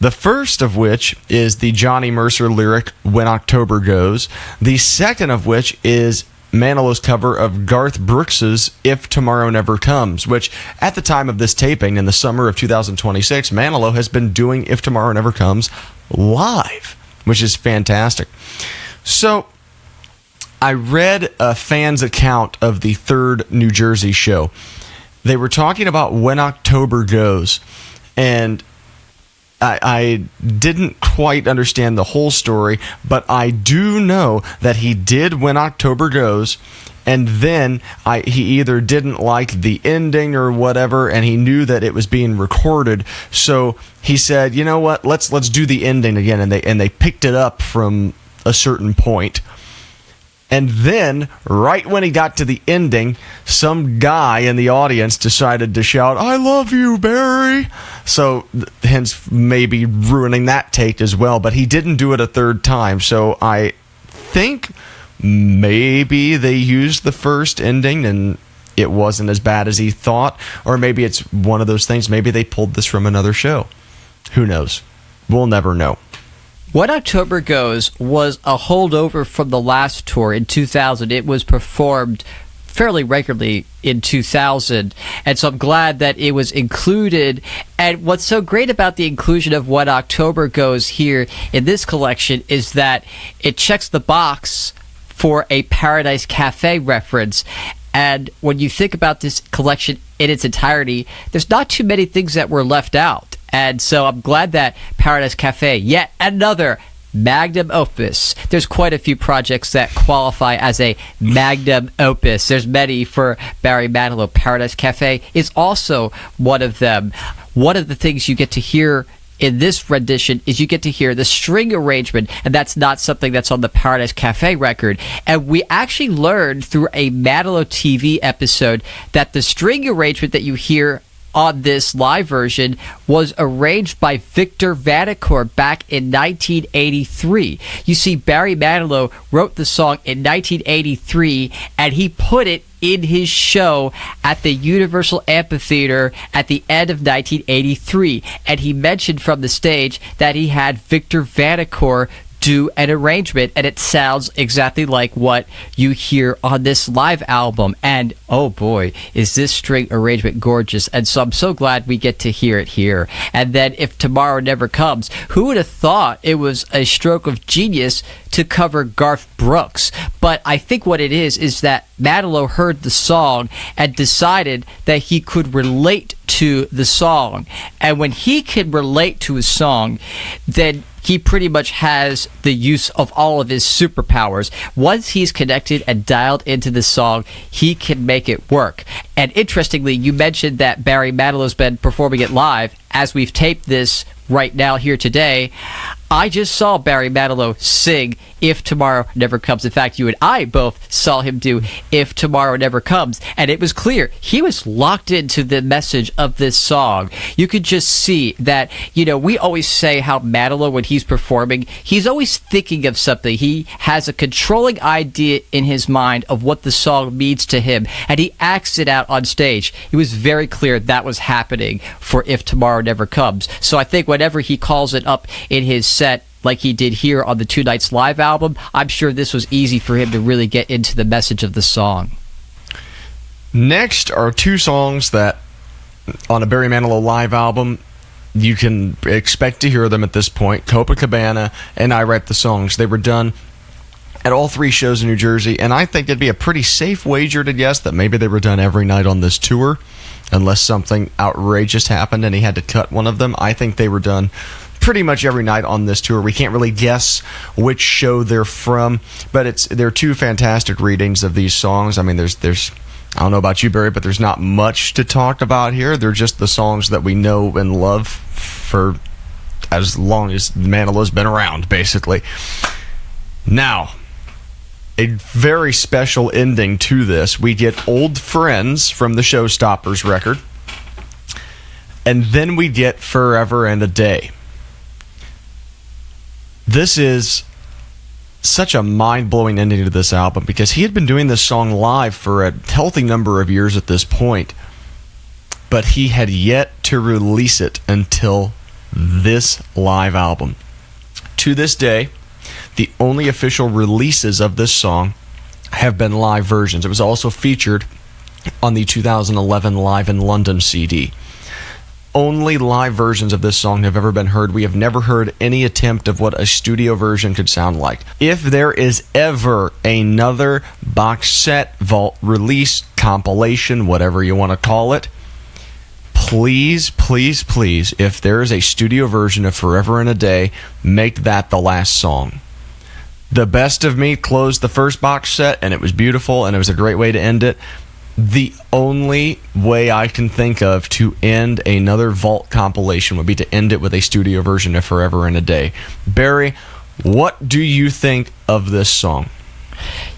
B: The first of which is the Johnny Mercer lyric, When October Goes. The second of which is Manilow's cover of Garth Brooks's If Tomorrow Never Comes, which at the time of this taping in the summer of 2026, Manilow has been doing If Tomorrow Never Comes live, which is fantastic. So I read a fan's account of the third New Jersey show. They were talking about When October Goes, and I didn't quite understand the whole story, but I do know that he did When October Goes, and then he either didn't like the ending or whatever, and he knew that it was being recorded, so he said, "You know what? Let's do the ending again," and they picked it up from a certain point. And then, right when he got to the ending, some guy in the audience decided to shout, "I love you, Barry!" So, hence maybe ruining that take as well. But he didn't do it a third time. So, I think maybe they used the first ending and it wasn't as bad as he thought. Or maybe it's one of those things. Maybe they pulled this from another show. Who knows? We'll never know.
A: When October Goes was a holdover from the last tour in 2000. It was performed fairly regularly in 2000, and so I'm glad that it was included. And what's so great about the inclusion of When October Goes here in this collection is that it checks the box for a Paradise Cafe reference. And when you think about this collection in its entirety, there's not too many things that were left out. And so I'm glad that Paradise Cafe, yet another magnum opus. There's quite a few projects that qualify as a magnum opus. There's many for Barry Manilow. Paradise Cafe is also one of them. One of the things you get to hear in this rendition is you get to hear the string arrangement, and that's not something that's on the Paradise Cafe record. And we actually learned through a Manilow TV episode that the string arrangement that you hear on this live version was arranged by Victor Vanacore back in 1983. You see, Barry Manilow wrote the song in 1983, and he put it in his show at the Universal Amphitheater at the end of 1983. And he mentioned from the stage that he had Victor Vanacore do an arrangement, and it sounds exactly like what you hear on this live album. And oh boy, is this string arrangement gorgeous. And so I'm so glad we get to hear it here. And then If Tomorrow Never Comes, who would have thought it was a stroke of genius to cover Garth Brooks? But I think what it is that Manilow heard the song and decided that he could relate to the song. And when he can relate to a song, then he pretty much has the use of all of his superpowers. Once he's connected and dialed into the song, he can make it work. And interestingly, you mentioned that Barry Manilow's been performing it live. As we've taped this right now here today, I just saw Barry Manilow sing If Tomorrow Never Comes. In fact, you and I both saw him do If Tomorrow Never Comes, and it was clear he was locked into the message of this song. You could just see that, we always say how Manilow, when he's performing, he's always thinking of something. He has a controlling idea in his mind of what the song means to him, and he acts it out on stage. It was very clear that was happening for If Tomorrow Never Comes. So I think whenever he calls it up in his set, like he did here on the 2Nights live album, I'm sure this was easy for him to really get into the message of the song.
B: Next are two songs that, on a Barry Manilow live album, you can expect to hear them at this point. Copacabana and I Write the Songs. They were done at all three shows in New Jersey, and I think it'd be a pretty safe wager to guess that maybe they were done every night on this tour, unless something outrageous happened and he had to cut one of them. I think they were done pretty much every night on this tour. We can't really guess which show they're from, but they're two fantastic readings of these songs. I mean, there's I don't know about you, Barry, but there's not much to talk about here. They're just the songs that we know and love for as long as Manilow's been around, basically. Now, a very special ending to this. We get Old Friends from the Showstoppers record, and then we get Forever and a Day. This is such a mind-blowing ending to this album because he had been doing this song live for a healthy number of years at this point, but he had yet to release it until this live album. To this day, the only official releases of this song have been live versions. It was also featured on the 2011 Live in London CD. Only live versions of this song have ever been heard. We have never heard any attempt of what a studio version could sound like. If there is ever another box set, vault release, compilation, whatever you want to call it, please, please, please, if there is a studio version of Forever and a Day, make that the last song. The Best of Me closed the first box set, and it was beautiful, and it was a great way to end it. The only way I can think of to end another vault compilation would be to end it with a studio version of Forever and a Day. Barry, what do you think of this song?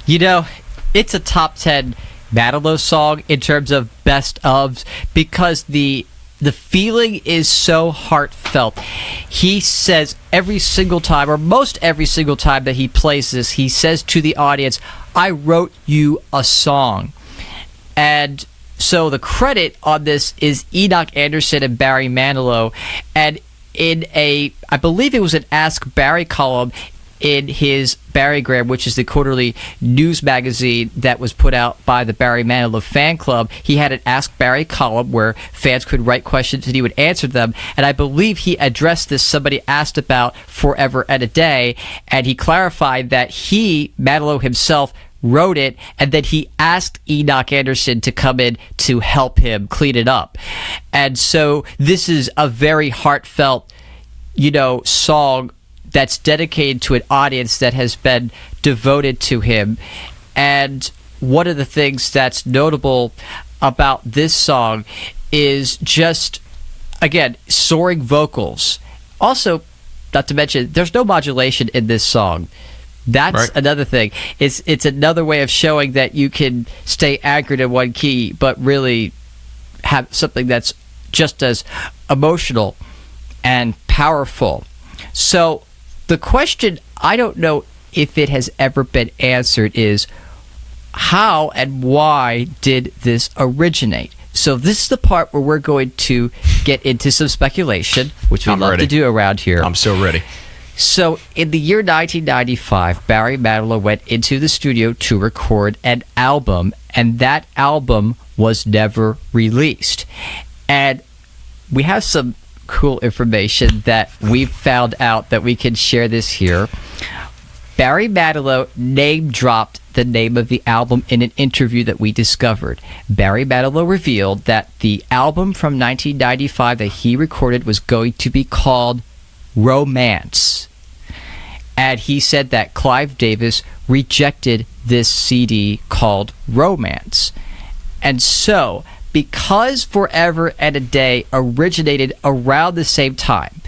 A: It's a top 10 Manilow song in terms of best ofs because the feeling is so heartfelt. He says every single time, or most every single time that he plays this, he says to the audience, I wrote you a song. And so the credit on this is Enoch Anderson and Barry Manilow. And in I believe it was an Ask Barry column in his Barrygram, which is the quarterly news magazine that was put out by the Barry Manilow fan club, he had an Ask Barry column where fans could write questions and he would answer them. And I believe he addressed this. Somebody asked about Forever and a Day, and he clarified that Manilow himself, wrote it, and then he asked Enoch Anderson to come in to help him clean it up. And so this is a very heartfelt, song that's dedicated to an audience that has been devoted to him. And one of the things that's notable about this song is just, again, soaring vocals. Also, not to mention, there's no modulation in this song. That's
B: Right.
A: another thing. It's another way of showing that you can stay anchored in one key, but really have something that's just as emotional and powerful. So the question, I don't know if it has ever been answered, is how and why did this originate? So this is the part where we're going to get into some speculation, which we
B: I'm
A: love
B: ready.
A: to do around here.
B: I'm so ready.
A: So in the year 1995, Barry Manilow went into the studio to record an album, and that album was never released. And we have some cool information that we've found out that we can share this here. Barry Manilow name-dropped the name of the album in an interview that we discovered. Barry Manilow revealed that the album from 1995 that he recorded was going to be called Romance. And he said that Clive Davis rejected this CD called Romance. And so, because Forever and a Day originated around the same time,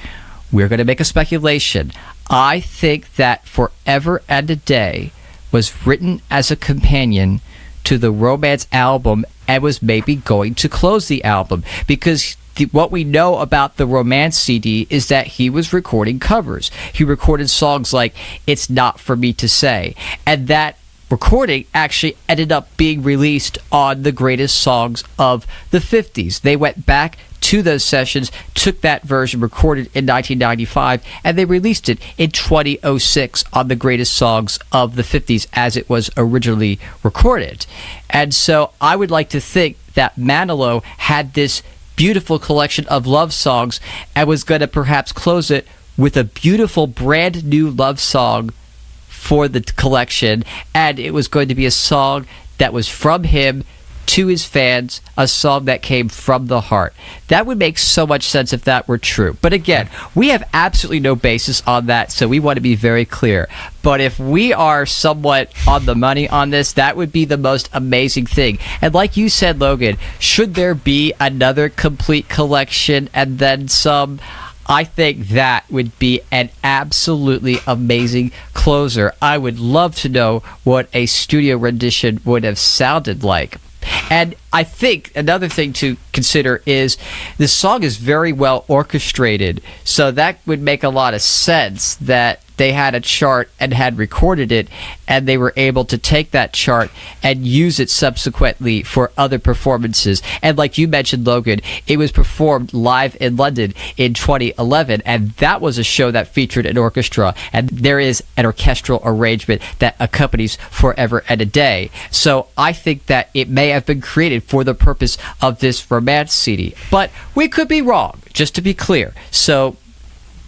A: we're going to make a speculation. I think that Forever and a Day was written as a companion to the Romance album and was maybe going to close the album, because what we know about the Romance CD is that he was recording covers. He recorded songs like It's Not For Me To Say, and that recording actually ended up being released on the greatest songs of the 50s. They went back to those sessions, took that version recorded in 1995, and they released it in 2006 on the greatest songs of the 50s as it was originally recorded. And so I would like to think that Manilow had this beautiful collection of love songs and was going to perhaps close it with a beautiful brand new love song for the collection, and it was going to be a song that was from him to his fans, a song that came from the heart. That would make so much sense if that were true. But again, we have absolutely no basis on that, so we want to be very clear. But if we are somewhat on the money on this, that would be the most amazing thing. And like you said, Logan, should there be another complete collection and then some, I think that would be an absolutely amazing closer. I would love to know what a studio rendition would have sounded like. And I think another thing to consider is this song is very well orchestrated, so that would make a lot of sense that they had a chart and had recorded it, and they were able to take that chart and use it subsequently for other performances. And like you mentioned, Logan, it was performed live in London in 2011, and that was a show that featured an orchestra, and there is an orchestral arrangement that accompanies Forever and a Day. So I think that it may have been created for the purpose of this Romance CD, but we could be wrong, just to be clear. So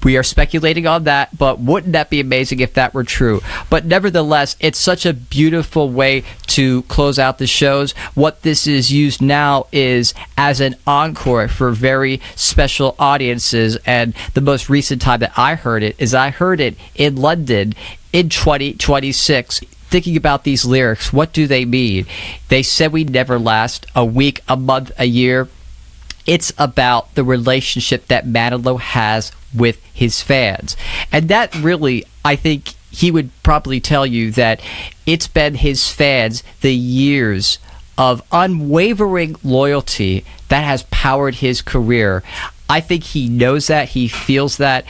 A: we are speculating on that, but wouldn't that be amazing if that were true? But nevertheless, it's such a beautiful way to close out the shows. What this is used now is as an encore for very special audiences, and the most recent time that I heard it is I heard it in London in 2026. Thinking about these lyrics, what do they mean? They said we'd never last a week, a month, a year. It's about the relationship that Manilow has with his fans. And that really, I think he would probably tell you that it's been his fans, the years of unwavering loyalty that has powered his career. I think he knows that, he feels that,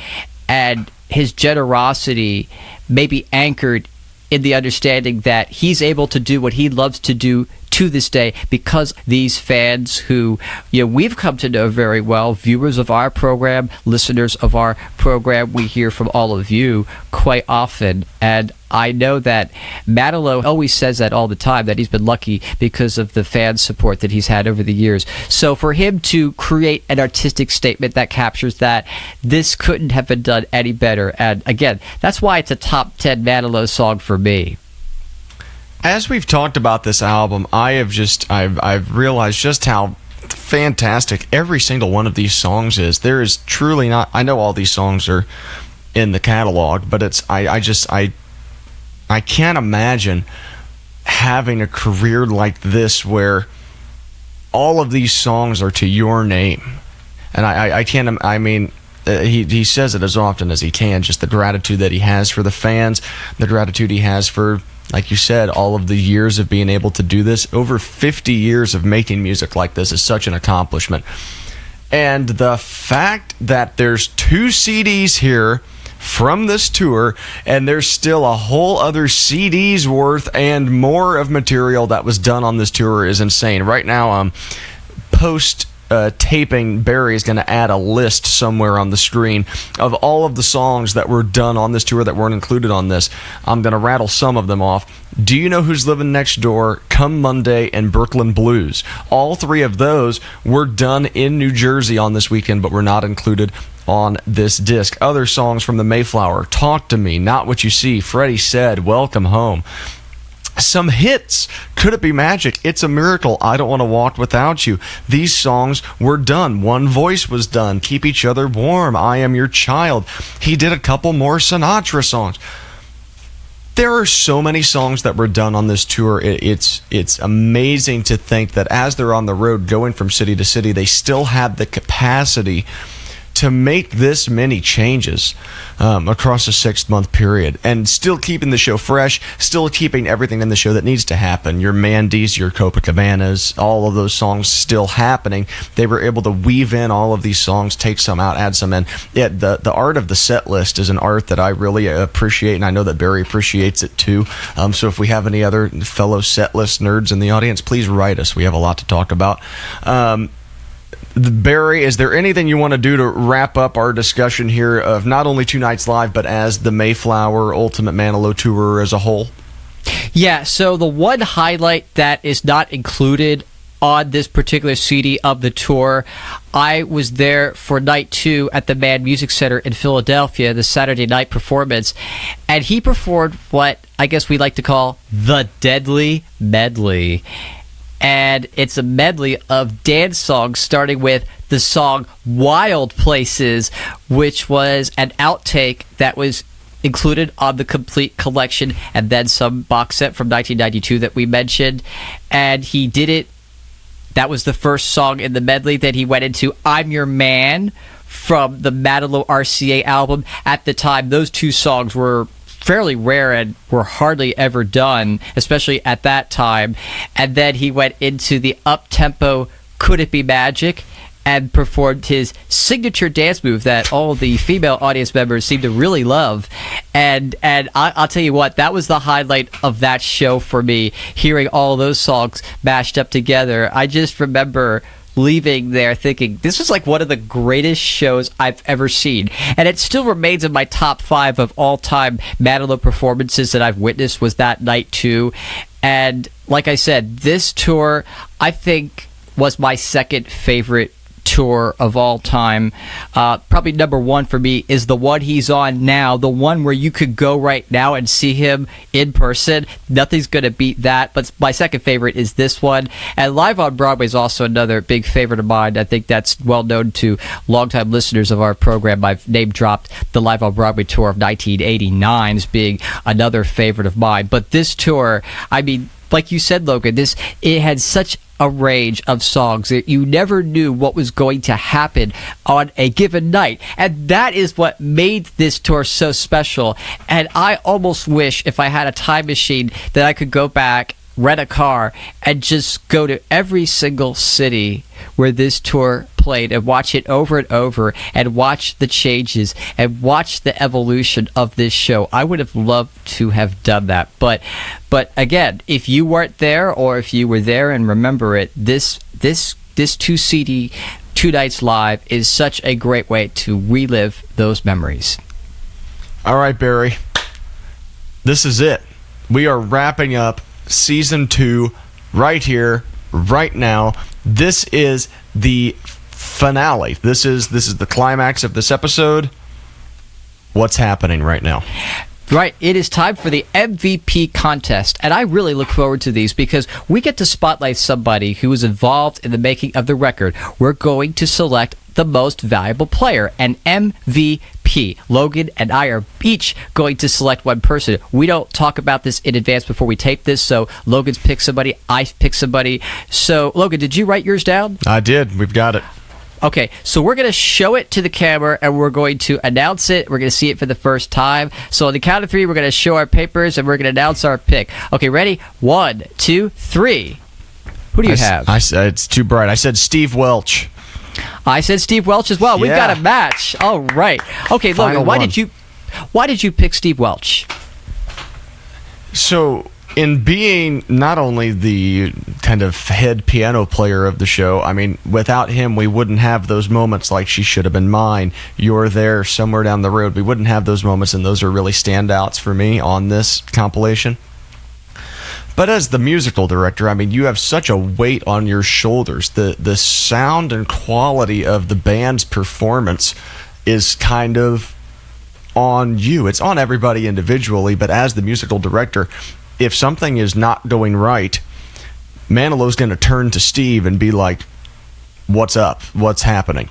A: and his generosity may be anchored in the understanding that he's able to do what he loves to do to this day because these fans who, you know, we've come to know very well, viewers of our program, listeners of our program, we hear from all of you quite often. And I know that Manilow always says that all the time, that he's been lucky because of the fan support that he's had over the years. So for him to create an artistic statement that captures that, this couldn't have been done any better. And again, that's why it's a top 10 Manilow song for me.
B: As we've talked about this album, I've realized just how fantastic every single one of these songs is. There is truly not, I know all these songs are in the catalog, but it's I can't imagine having a career like this where all of these songs are to your name. And I can't, I mean, he says it as often as he can, just the gratitude that he has for the fans, the gratitude he has for, like you said, all of the years of being able to do this. Over 50 years of making music like this is such an accomplishment. And the fact that there's 2 CDs here from this tour, and there's still a whole other CD's worth and more of material that was done on this tour is insane. Right now, post taping, Barry is going to add a list somewhere on the screen of all of the songs that were done on this tour that weren't included on this. I'm going to rattle some of them off. Do You Know Who's Living Next Door, Come Monday, and Brooklyn Blues. All 3 of those were done in New Jersey on this weekend, but were not included on this disc. Other songs from the Mayflower: Talk to Me, Not What You See, Freddie Said, Welcome Home. Some hits: Could It Be Magic, It's a Miracle, I Don't Want to Walk Without You. These songs were done. One Voice was done. Keep Each Other Warm, I Am Your Child. He did a couple more Sinatra songs. There are so many songs that were done on this tour. It's amazing to think that as they're on the road going from city to city, they still had the capacity to make this many changes across a 6-month period, and still keeping the show fresh, still keeping everything in the show that needs to happen. Your Mandys, your Copacabanas, all of those songs still happening. They were able to weave in all of these songs, take some out, add some in. Yeah, the art of the set list is an art that I really appreciate, and I know that Barry appreciates it too. So if we have any other fellow set list nerds in the audience, please write us. We have a lot to talk about. Barry, is there anything you want to do to wrap up our discussion here of not only 2Nights Live, but as the Mayflower Ultimate Manilow Tour as a whole?
A: Yeah, so the one highlight that is not included on this particular CD of the tour, I was there for night 2 at the Mann Music Center in Philadelphia, the Saturday night performance, and he performed what I guess we like to call the Deadly Medley. And it's a medley of dance songs, starting with the song Wild Places, which was an outtake that was included on the complete collection, and then some box set from 1992 that we mentioned. And he did it. That was the first song in the medley. Then he went into I'm Your Man from the Manilow RCA album. At the time, those 2 songs were fairly rare and were hardly ever done, especially at that time. And then he went into the up-tempo Could It Be Magic and performed his signature dance move that all the female audience members seem to really love. And I'll tell you what, that was the highlight of that show for me, hearing all those songs mashed up together. I just remember leaving there thinking this was like one of the greatest shows I've ever seen, and it still remains in my top 5 of all-time Manilow performances that I've witnessed. Was that night too. And like I said, this tour I think was my second favorite tour of all time. Probably number 1 for me is the one he's on now, the one where you could go right now and see him in person. Nothing's going to beat that, but my second favorite is this one. And Live on Broadway is also another big favorite of mine. I think that's well known to longtime listeners of our program. I've name dropped the Live on Broadway tour of 1989 as being another favorite of mine. But this tour, I mean, like you said, Logan, it had such a range of songs that you never knew what was going to happen on a given night, and that is what made this tour so special. And I almost wish, if I had a time machine, that I could go back, rent a car, and just go to every single city where this tour played and watch it over and over, and watch the changes and watch the evolution of this show. I would have loved to have done that, but again, if you weren't there, or if you were there and remember it, this 2 CD 2Nights Live is such a great way to relive those memories.
B: All right, Barry, this is it. We are wrapping up season 2 right here, right now. This is the finale. This is the climax of this episode. What's happening right now?
A: Right, it is time for the MVP contest, and I really look forward to these because we get to spotlight somebody who was involved in the making of the record. We're going to select the most valuable player, an MVP. Logan and I are each going to select one person. We don't talk about this in advance before we tape this, so Logan's picked somebody, I picked somebody. So, Logan, did you write yours down?
B: I did. We've got it.
A: Okay, so we're going to show it to the camera and we're going to announce it. We're going to see it for the first time. So on the count of 3, we're going to show our papers and we're going to announce our pick. Okay, ready? 1, 2, 3. Who do you have?
B: I said it's too bright. I said Steve Welch.
A: I said Steve Welch as well. We've got a match. All right. Okay,
B: Final
A: Logan, why did you pick Steve Welch?
B: So, in being not only the kind of head piano player of the show, I mean, without him, we wouldn't have those moments like She Should Have Been Mine, You're There, Somewhere Down the Road. We wouldn't have those moments, and those are really standouts for me on this compilation. But as the musical director, I mean, you have such a weight on your shoulders. The sound and quality of the band's performance is kind of on you. It's on everybody individually, but as the musical director, if something is not going right, Manilow's going to turn to Steve and be like, what's up? What's happening?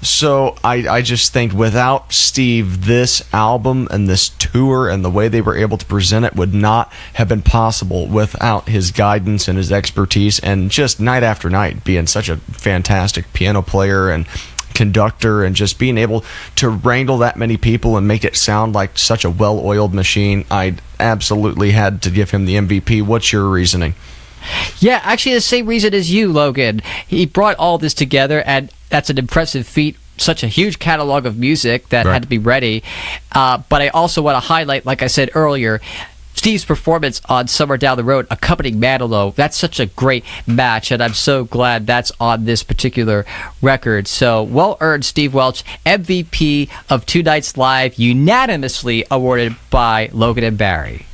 B: So I just think without Steve, this album and this tour and the way they were able to present it would not have been possible without his guidance and his expertise, and just night after night being such a fantastic piano player and conductor, and just being able to wrangle that many people and make it sound like such a well-oiled machine. I absolutely had to give him the MVP. What's your reasoning?
A: Yeah, actually the same reason as you, Logan. He brought all this together, and that's an impressive feat. Such a huge catalog of music that had to be ready. But I also want to highlight, like I said earlier, Steve's performance on Somewhere Down the Road accompanying Manilow. That's such a great match, and I'm so glad that's on this particular record. So, well-earned Steve Welch, MVP of 2Nights Live, unanimously awarded by Logan and Barry.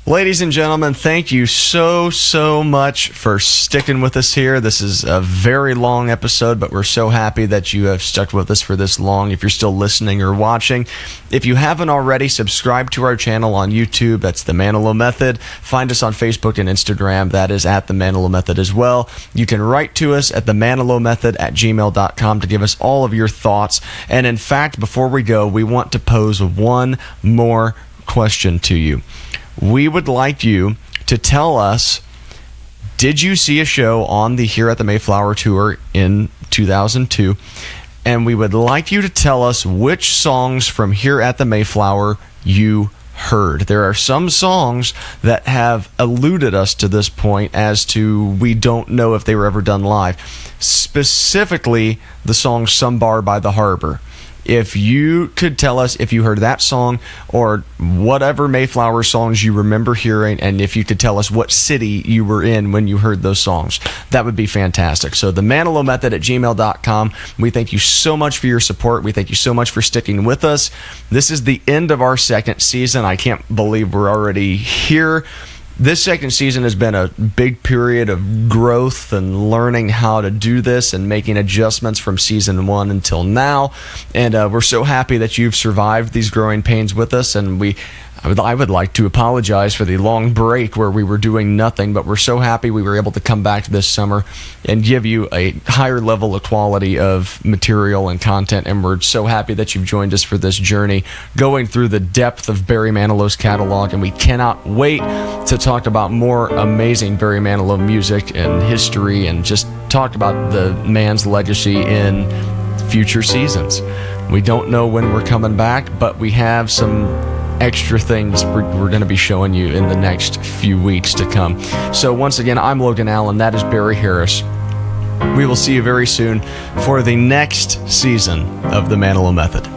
B: Ladies and gentlemen, thank you so much for sticking with us here. This is a very long episode, but we're so happy that you have stuck with us for this long. If you're still listening or watching, if you haven't already, subscribe to our channel on YouTube. That's The Manilow Method. Find us on Facebook and Instagram. That is at The Manilow Method as well. You can write to us at themanilowmethod@gmail.com to give us all of your thoughts. And in fact, before we go, we want to pose one more question to you. We would like you to tell us, did you see a show on the Here at the Mayflower tour in 2002? And we would like you to tell us which songs from Here at the Mayflower you heard. There are some songs that have eluded us to this point as to we don't know if they were ever done live. Specifically, the song Some Bar by the Harbor. If you could tell us if you heard that song or whatever Mayflower songs you remember hearing, and if you could tell us what city you were in when you heard those songs, that would be fantastic. So the Manilow Method at gmail.com. We thank you so much for your support. We thank you so much for sticking with us. This is the end of our second season. I can't believe we're already here. This second season has been a big period of growth and learning how to do this and making adjustments from season 1 until now. And we're so happy that you've survived these growing pains with us. And I would like to apologize for the long break where we were doing nothing, but we're so happy we were able to come back this summer and give you a higher level of quality of material and content, and we're so happy that you've joined us for this journey, going through the depth of Barry Manilow's catalog, and we cannot wait to talk about more amazing Barry Manilow music and history, and just talk about the man's legacy in future seasons. We don't know when we're coming back, but we have some extra things we're going to be showing you in the next few weeks to come. So once again, I'm Logan Allen. That is Barry Harris. We will see you very soon for the next season of The Manilow Method.